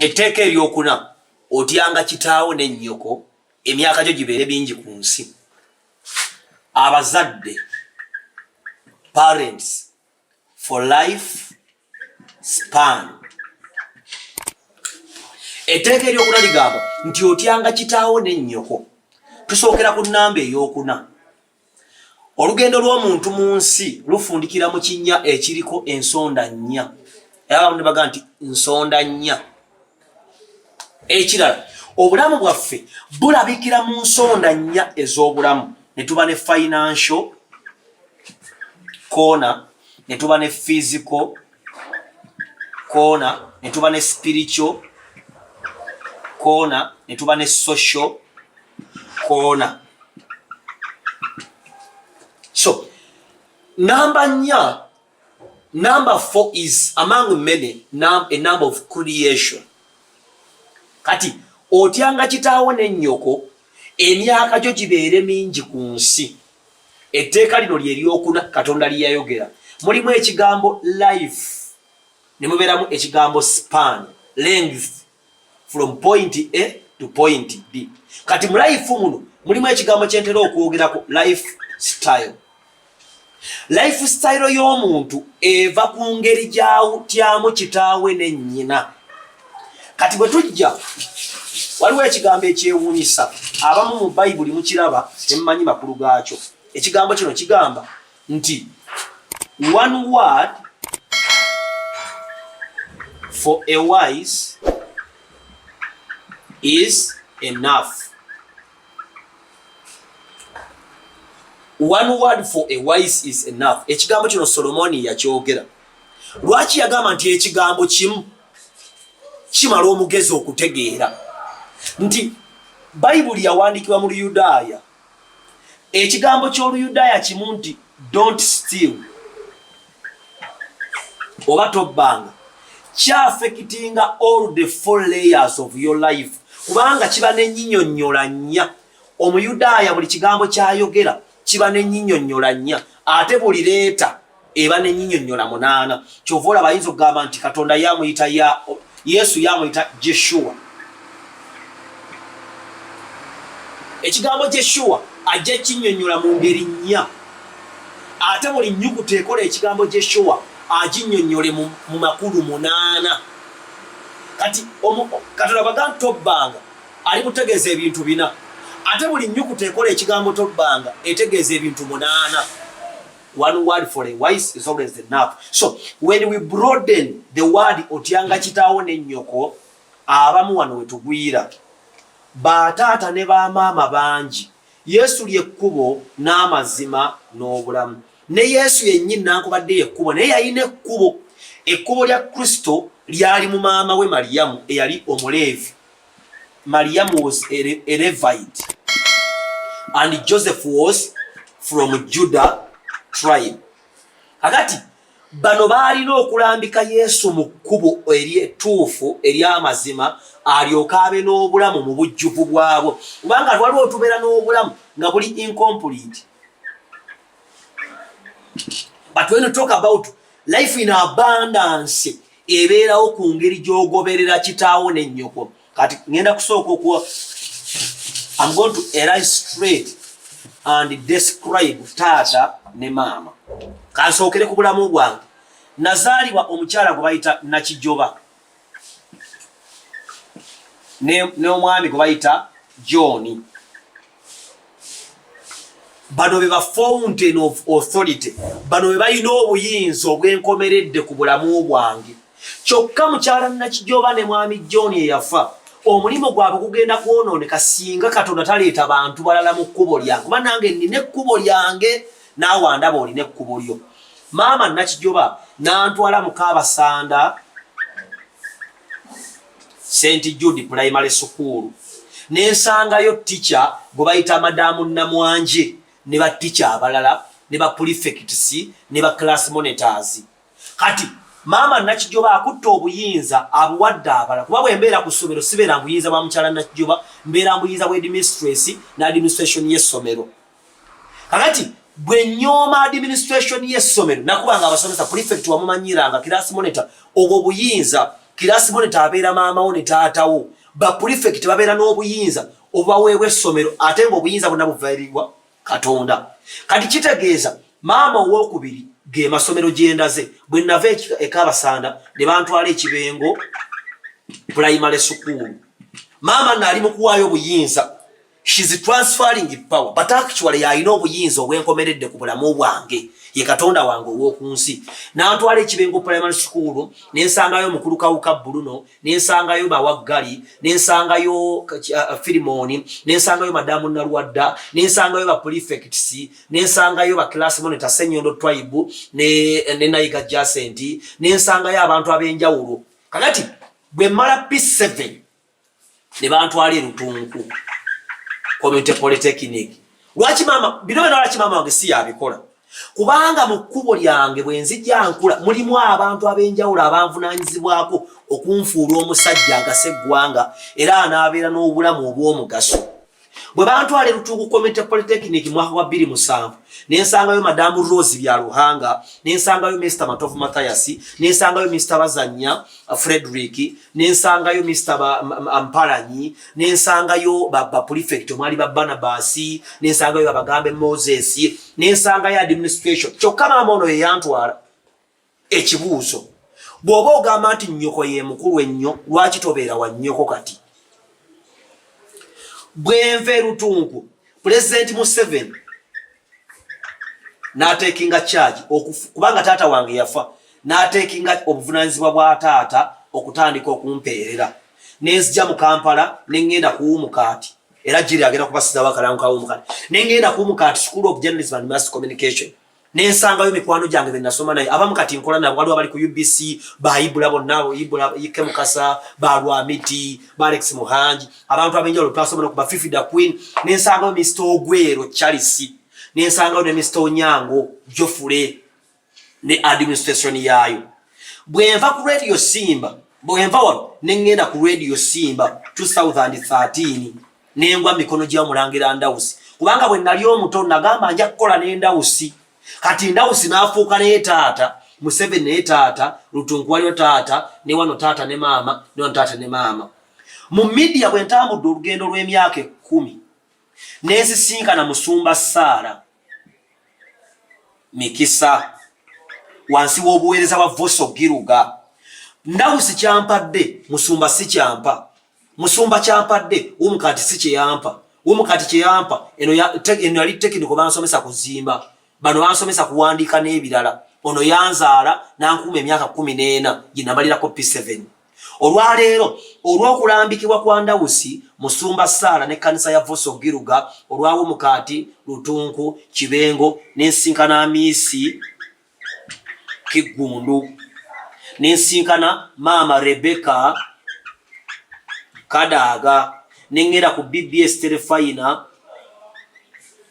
Etteeka eryokuna otyanga kitaawo ne nnyoko emyaka gyo gibeere bingi ku nsi. Abazadde, parents, for life span. Etteeka eryokuna ligamba nti otyanga kitaawo ne nnyoko. Tusookera ku nnamba eyokuna. Olugendo lw'omuntu mu nsi lufundikira mu kinnya ekiriko ensonda nnya. Era ne baga nti nsonda nnya. Ekirala, obulamu bwaffe bulabikira mu nsonda nnya ez'obulamu. Ne tuba ne financial corner, ne tuba ne physical corner, ne tuba ne spiritual corner, ne tuba ne social corner. So, number 4 is among many a number of creation. Kati otyanga kitaawo ne nnyoko emyaka gyo gibeere mingi ku nsi. Etteeka lino lye lyokuna Katonda lyayogera. Mulimu ekigambo life, ne mubeeramu ekigambo span, length, from point A to point B. Kati mu life muno mulimu ekigambo kyentera okwogerako life style. Lifestyle y'omuntu eva ku ngeri gy'atyamu kitaawe ne nnyina. Kati bwe tujja waliwo ekigambo ekyewuunyisa abamu mu Bayibuli mukiraba temumanyi makulu gaakyo. Ekigambo kino kigamba nti one word for a wise is enough. One word for a wise is enough. Ekigambo kino Solomoni yakyogera. Lwaki yagamba nti ekigambo kimu kimala omugezi okutegeera? Nti Bayibuli yawandiikibwa mu Luyudaaya. Ekigambo ky'Oluyudaaya kimu nti don't steal oba tobbanga kyafekitinga all the 4 layers of your life. Kubanga kiba n'ennyinyonnyola nnya. Omuyudaaya buli kigambo kyayogera kiba n'ennyinyonnyola nnya, ate buli leeta eba n'ennyinyonnyola 8. Kyova olaba ayinza okugamba nti Katonda yamuyita Yesu yamuyita Jeshua. Ekigambo Jeshua ajja kinnyonnyola mu ngeri nnya, ate buli nnyukuta ekola ekigambo Jeshua aginnyonnyole mu makulu 8. Kati Katonda baga tobbanga ali kutegeeza ebintu 4, ate buli nnyukuta ekola ekigambo tobbanga etegeeza ebintu 8. One word for a wise is always enough. So when we broaden the word otyanga kitaawo ne nnyoko, abamu wano wetugwira bataata ne bamaama bangi. Yesu lyekkubo n'amazima n'obulamu. Ne Yesu yennyini nankubadde yekkubo, naye yalina ekkubo. Ekkubo lya Kristo lyali mu maama we Mariyamu eyali Omuleevi. Mariyamu was a Levite and Joseph was from Judah tribe. Kakati bano baalina okulambika Yesu mu kkubo ery'ettuufu ery'amazima alyoka abe n'obulamu mu bujjuvu bwabwo. Kubanga waliwo otubeera n'obulamu nga buli incomplete. But when you talk about life in abundance, ebeerawo ku ngeri gy'ogoberera kitaawo ne nnyoko. Kati ngenda kusooka okuwa I'm going to illustrate and describe taata ne maama. Kansookere ku bulamu bwange. Nazaalibwa omukyala gwe bayita Nakijoba ne omwami gwe bayita John. Bano be ba fountain of authority. Bano be balina obuyinza obwenkomeredde ku bulamu bwange. Kyokka mukyala Nakijoba ne mwami John eyafa, omulimu gwabwe gugenda kwonooneka singa Katonda taleeta bantu balala mu kkubo lyange. Kuba nange nina ekkubo lyange, naawe andaba olina ekkubo lyo. Maama Nakijoba n'antwala mu Kaabasanda St. Jude Primary School. Nensangayo teacher gwe bayita Madamu Namwanje ne ba teacher abalala ne ba prefects ne ba class monitors. Kati maama Nakijoba akutta obuyinza abuwadde abalala. Kuba bwe mbeera ku ssomero sibeera mbuyinza bwa mukyala Nakijoba, mbeera mbuyinza bwa administration na administration y'essomero. Kakati bwe nyooma administration y'essomero nakubanga abasomesa prefect wamumanyiranga class monitor, obwo buyinza kirasi monitor abeera maama wo ne taata wo ba prefect babeera n'obuyinza obaweebwa essomero ate ng'obuyinza bonna buvaayirirwa Katonda. Kati kitegeeza maama owokubiri ge masomero gyendaze bwe nava Kabasanda ne bantwala Ekibengo primary school. Maama nali mu kuwaayo obuyinza. She's transferring power, but actually I know obuyinza obwenkomeredde ku bulamu bwange ye Katonda wange ow'okunsi. Nantwala Ekibengo primary school nensangayo mukulu Kawuka Bruno, nensangayo Bawaggali, nensangayo Filimoni, nensangayo Madamu Nalwadda, nensangayo ba prefects, nensangayo ba class monitor Senyondo tribe ne Nayiga Jacent, nensangayo abantu ab'enjawulo. Kakati bwe mala P7 ne bantwala Rutunku Community Polytechnic. Lwaki mama bino lwaki mama wange si yabikola? Kubanga mu kkubo lyange bwe nzijja nkula mulimu abantu ab'enjawulo abanvunaanyizibwako okunfuula omusajja agaseggwanga era anaabeera n'obulamu obw'omugaso. Bwe bantwala Rutungu Community Polytechnic mwaka wa 2007 nensangayo Madamu Rose Byaruhanga, nensangayo Mr. Matovu Mathias, nensangayo Mr. Bazanya Frederick, nensangayo Mr. Ampalanyi, nensangayo baba prefect omwali Barnabas, nensangayo Abagambe Moses, nensangayo administration. Kyokka maama ono ye yantwala. Ekibuuzo bw'oba ogamba nti nnyoko ye mukulu ennyo lwaki tobeera wa nnyoko kati? Bwenve Rutungu President Museveni n'atekinga charge kubanga taata wange yafa n'atekinga obuvunaanyizibwa bwa taata okutandika okumpeerera nenzija mu Kampala nengenda kuwumukaati era jiri agenda kubasiza bakalangu kawumukaati nengenda kuwumukaati School of Journalism and Mass Communication nensangayo mikwano gyange be nasoma naye abamu kati nkola nabo waliwo abali ku UBC baayibula bonna Ibula Ike Mukasa Balwamiti Alex Muhangi abantu ab'enjawulo twasoma no ku Bafifida Queen nensangayo Mr. Ogwero Charles nensangayo ne Mr. Onyango Jofule ne administration yayo. Bwenva ku Radio Simba bwenva wano nengenda ku Radio Simba 2013 nengwa mikono gya Mulangira Ndawusi kubanga bwe nali omuto nagamba nja kukola n'Endawusi. Kati Ndawusi n'afuuka ne taata Museveni ne taata Rutungu waliyo taata ne wano taata ne maama ne wano taata ne maama. Mu media bwe ntambudde olugendo lw'emyaka 10 n'esisinkana Musumba Sara Mikisa wansi w'obuweereza wa Voice of Giruga. Ndawusi kyampadde Musumba si kyampa. Musumba kyampadde Umukati si kyeyampa. Umukati kyeyampa eno yali technical bansomesa kuzimba. Bano bansomesa kuwandiika n'ebirala. Ono yanzaala n'ankuuma emyaka 14 ginamalirako P7. Olwaleero olw'okulambikibwa kwa Ndawusi Musumba Sara n'ekkanisa ya Voice of Giruga olwawo Mukati Lutunku Kibengo n'ensinkana Amisi Kigundu n'ensinkana Maama Rebecca Kadaga n'engenda ku BBS Telefina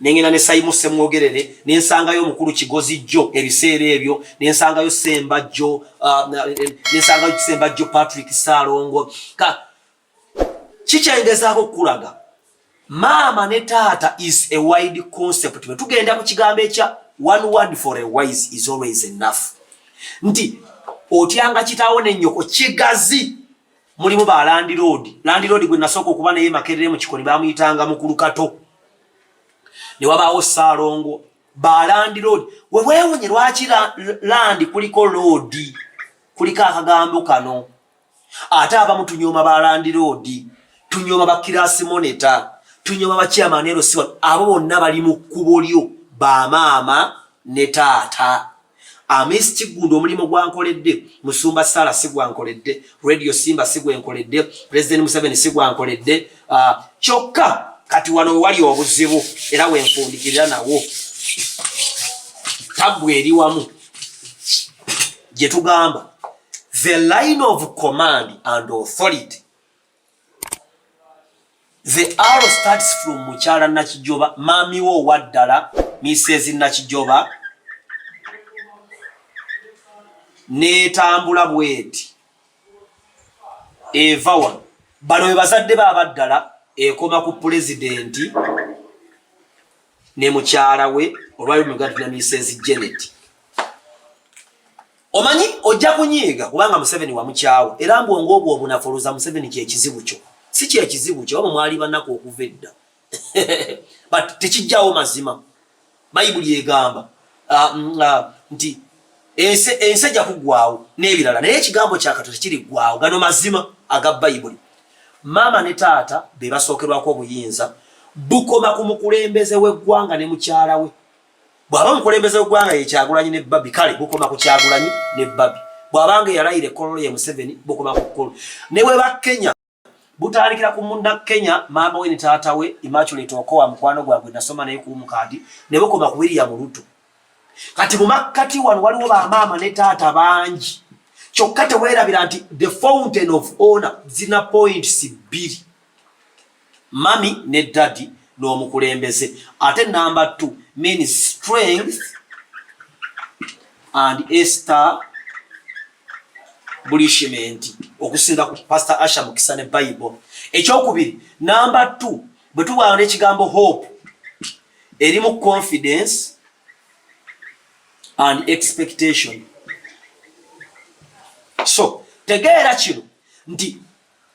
nengena ne Simon Semwogerere nensangayo mukulu Kigozi Jjo ebiseera ebyo nensangayo Semba Jjo nensangayo Semba Jjo Patrick Salongo kichengezaako kulaga maama ne taata is a wide concept. Tugenda ku kigambo ekya one word for a wise is always enough. Nti otyanga kitaawo n'ennyoko kigazi mulimu ba landlord gwe nasooka okuba naye Makerere mu Kikoni bamuyitanga mukulu Kato ne wabaawo Salongo ba landlord we weewunye lwaki land kuliko road kuliko akagambo kano ate abamu tunyooma ba landlord tunyooma ba kirasi monitor tunyooma ba chairman erosiwa abo bonna bali mu kkubo lyo ba maama ne taata. Amisi Kigundo omulimo gwankoledde Musumba Sara sigwankoledde Radio Simba sigwenkoledde President Museveni sigwankoledde kyokka kati wano wali obuzibu era wenfundikirira nawo tabu eri wamu gye tugamba the line of command and authority. The arrow starts from Mukyala Nakijoba mami wo waddala Mrs. Nakijoba netambula bweti eva wano bano bazadde babaddala ekoma ku presidenti ne mukyala we olwayo mugati na Mrs. Janet. omanyi ojja kunyiiga kubanga Museveni wamukyawa era mbwongo obwo obunafuluza Museveni kyekizibu kyo si kyekizibu kyo oba mwali bannako okuva edda but tekijjawo mazima bayibuli egamba nti ensi ejja kuggwaawo n'ebirala naye ekigambo kya Katonda kiri ggwaawo gano mazima aga bayibuli. Maama ne taata be basookerwako obuyinza bukoma ku mukulembeze w'eggwanga ne mukyala we. Bw'aba mukulembeze w'eggwanga ye Kyagulanyi ne Bobi kale bukoma ku Kyagulanyi ne Bobi. Bw'abanga yalayire Kololo ye Museveni bukoma ku Kololo. Ne we ba Kenya butandikira ku munda Kenya maama we ne taata we Immaculate Okowa mukwano gwabwe nasoma naye ku mukadi ne bukoma ku William Ruto. Kati mu makkati wano waliwo ba maama ne taata bangi. Kyokka teweerabira nti the fountain of honor zina points bbiri. Mami ne daddy n'omukulembeze. Ate number 2 means strength and establishment. Okusinda ku Pastor Asha Mukisa ne Bible. Ekyokubiri number 2 bwe tubaana ekigambo hope erimu confidence and expectation. So tegeera kino nti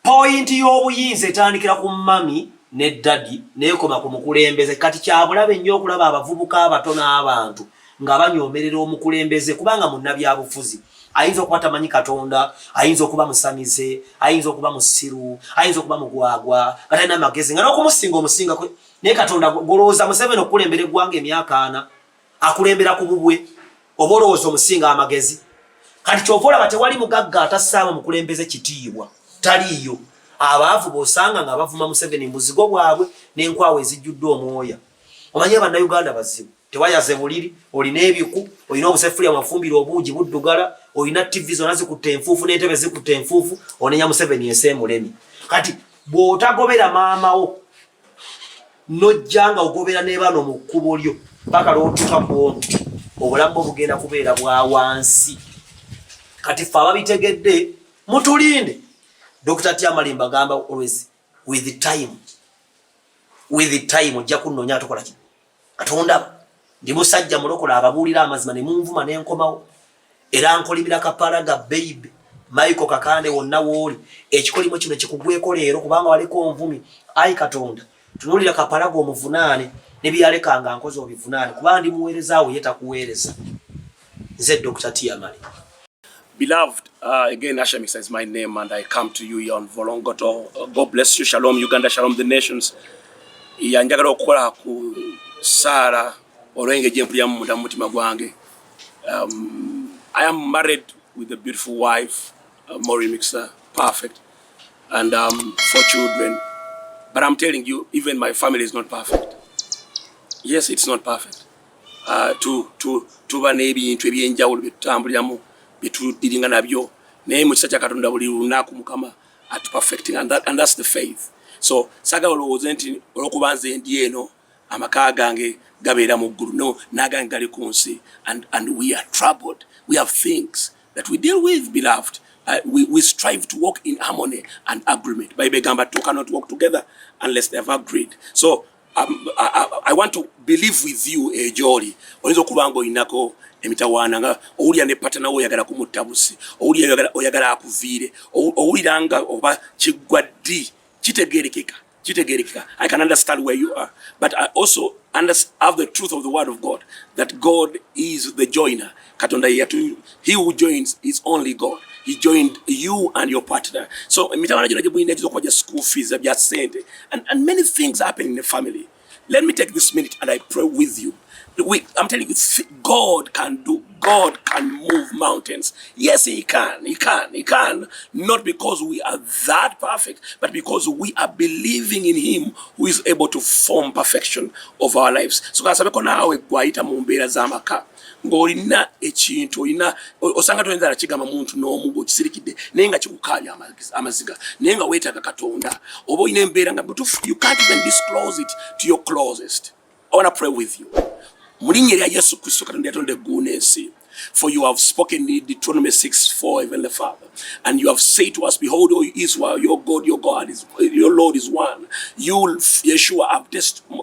point y'obuyinza etandikira ku mami ne daddy neekoma ku mukulembeze. Kati kyabulabe nnyo okulaba abavubuka abato n'abantu nga banyoomerera omukulembeze kubanga munnabyabufuzi ayinza okuba tamanyi Katonda, ayinza okuba musamize, ayinza okuba musiru, ayinza okuba mugwagwa atalina magezi nga n'okumusinga omusinga naye Katonda golowooza Museveni okukulembera eggwanga emyaka 4 akulembera ku bubwe oba olowooza omusinga amagezi. Kati kyova olaba tewali mugagga atassaamu mukulembeze kitiibwa taliiyo. Abaavu b'osanga nga bavuma Museveni muzigo bwabwe n'enkwawa ezijjudde omwoya. Omanyi bannayuganda bazibu tewayaze buliri olina ebiku olina obusefuliya mafumbire obuugi buddugala olina TV zonna zikutte enfuufu n'entebe zikutte enfuufu onenya Museveni enseemulemi. Kati bw'otagobera maamawo nojja nga ogobera ne bano mu kkubo lyo paka lw'otuuka ku obulamu bwo bugenda kubeera bwa wansi. Kati ffe ababitegedde mutulinde. Dr. Tiamalimba agamba always with time ojja kunnoonya atukola ki Katonda ndi musajja mulokola ababuulira amazima ne munvuma n'enkomawo era nkolimira kapalaga baby Michael Kakande wonna wooli ekikolimo kino kikugweko leero kubanga waleko onvumi. Ayi Katonda tunuulira kapalaga omuvunaane ne byalekanga nkozi obivunaane kubanga ndi muweerezaawo ye takuweereza. Nze Dr. Tiamalimba. Beloved, again, Asha Mixer is my name, and I come to you here on Volongoto. God bless you. Shalom, Uganda. Shalom, the nations. Yanjagala okukola ku Sara olwenge jempulya mu mutima gwange. I am married with a beautiful wife, Mori Mixer, perfect, and 4 children. But I'm telling you, even my family is not perfect. Yes, it's not perfect. Tuba n'ebintu ebyenjawulo byetutambuliramu bitudiringa nabyo naye mu kisa kya Katonda buli lunaku Mukama at perfecting, and that's the faith. So saga olowooza nti olwokuba nze ndi eno amaka gange gabeera mu ggulu. No, nagange gali ku nsi, and we are troubled. We have things that we deal with, beloved. We strive to walk in harmony and agreement. Bible gamba two cannot walk together unless they have agreed. So I want to believe with you, Jolly. Oyinza okuba nga olinako emitawaana nga owulira ne patana wo oyagala kumutabusi, owulira oyagala akuviire, owulira nga oba kiggwa ddi kitegeerekeka. I can understand where you are, but I also have the truth of the word of God, that God is the joiner. Katonda yetu, he who joins is only God. He joined you and your partner. So mitawaana gino gyebulina ekizokuba gya school fees, bya sente, and many things happen in the family. Let me take this minute and I pray with you. I'm telling you, God can move mountains. Yes, He can. Not because we are that perfect, but because we are believing in Him who is able to form perfection of our lives. So kasabeko nawe gwaita mu mbeera z'amaka ng'olina ekintu olina osanga toyinza na kigamba muntu n'omu ng'okisirikidde naye nga kikukaabya amaziga naye nga weetaaga Katonda oba olina embeera nga you can't even disclose it to your closest. I want to pray with you. Mulinnya lya Yesu Kristo Katonda yatonda eggulu n'ensi. For you have spoken in Deuteronomy 6:4, Heavenly Father, and you have said to us, behold, O Israel, your God is your Lord is one. You, Yeshua, have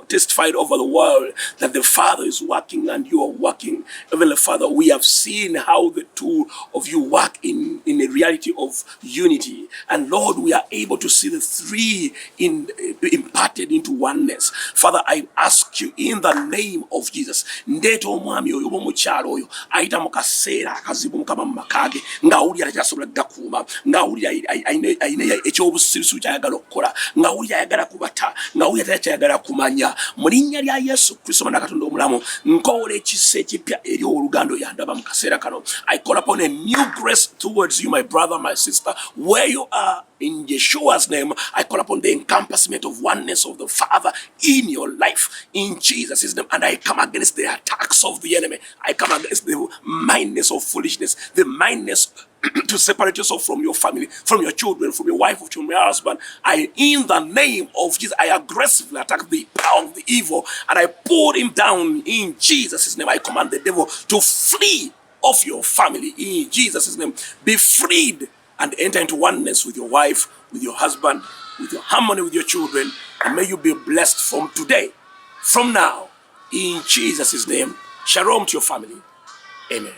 testified over the world that the Father is working and you are working. Heavenly Father, we have seen how the two of you work in a reality of unity. And Lord, we are able to see the three imparted into oneness. Father, I ask you in the name of Jesus, ndeto omwami oyo omukyalo oyo ayita mu kaseera akazibu mukama mu makage ng'awulira takyasobola gakuuma, ng'awulira ayina ekyobusirusiru kyayagala okukola, ng'awulira ayagala kubata, ng'awulira takyayagala kumanya. Mu linnya lya Yesu Kristo Mwana Katonda omulamu, nkoola ekisa ekipya eri oluganda oyandaba mu kaseera kano. I call upon a new grace towards you, my brother, my sister, where you are. In Yeshua's name, I call upon the encompassment of oneness of the Father in your life, in Jesus' name. And I come against the attacks of the enemy. I come against the mindness of foolishness, the mindness to separate yourself from your family, from your children, from your wife, from your husband. In the name of Jesus, I aggressively attack the power of the evil and I pour him down in Jesus' name. I command the devil to flee off your family in Jesus' name. Be freed and enter into oneness with your wife, with your husband, with your harmony with your children. And may you be blessed from today, from now, in Jesus' name. Shalom to your family. Amen.